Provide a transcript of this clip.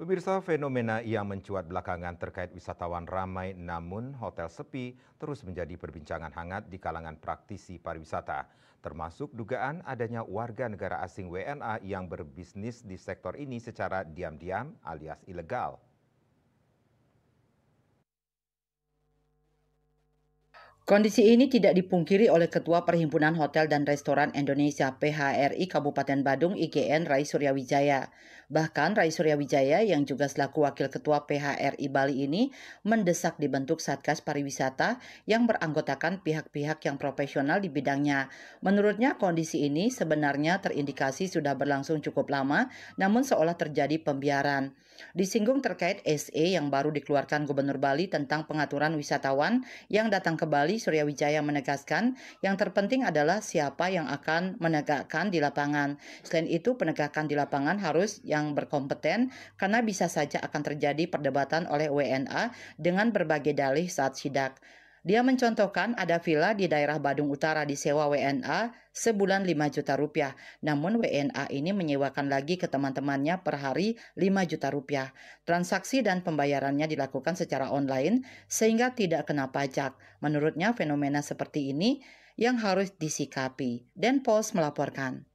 Pemirsa, fenomena yang mencuat belakangan terkait wisatawan ramai namun hotel sepi terus menjadi perbincangan hangat di kalangan praktisi pariwisata, termasuk dugaan adanya warga negara asing WNA yang berbisnis di sektor ini secara diam-diam alias ilegal. Kondisi ini tidak dipungkiri oleh Ketua Perhimpunan Hotel dan Restoran Indonesia (PHRI) Kabupaten Badung IGN Rai Suryawijaya. Bahkan Rai Suryawijaya yang juga selaku Wakil Ketua PHRI Bali ini mendesak dibentuk Satgas Pariwisata yang beranggotakan pihak-pihak yang profesional di bidangnya. Menurutnya kondisi ini sebenarnya terindikasi sudah berlangsung cukup lama namun seolah terjadi pembiaran. Disinggung terkait SE yang baru dikeluarkan Gubernur Bali tentang pengaturan wisatawan yang datang ke Bali, Suryawijaya menegaskan yang terpenting adalah siapa yang akan menegakkan di lapangan. Selain itu, penegakan di lapangan harus yang berkompeten karena bisa saja akan terjadi perdebatan oleh WNA dengan berbagai dalih saat sidak. Dia mencontohkan ada villa di daerah Badung Utara disewa WNA sebulan 5 juta rupiah. Namun WNA ini menyewakan lagi ke teman-temannya per hari 5 juta rupiah. Transaksi dan pembayarannya dilakukan secara online sehingga tidak kena pajak. Menurutnya fenomena seperti ini yang harus disikapi. Denpos melaporkan.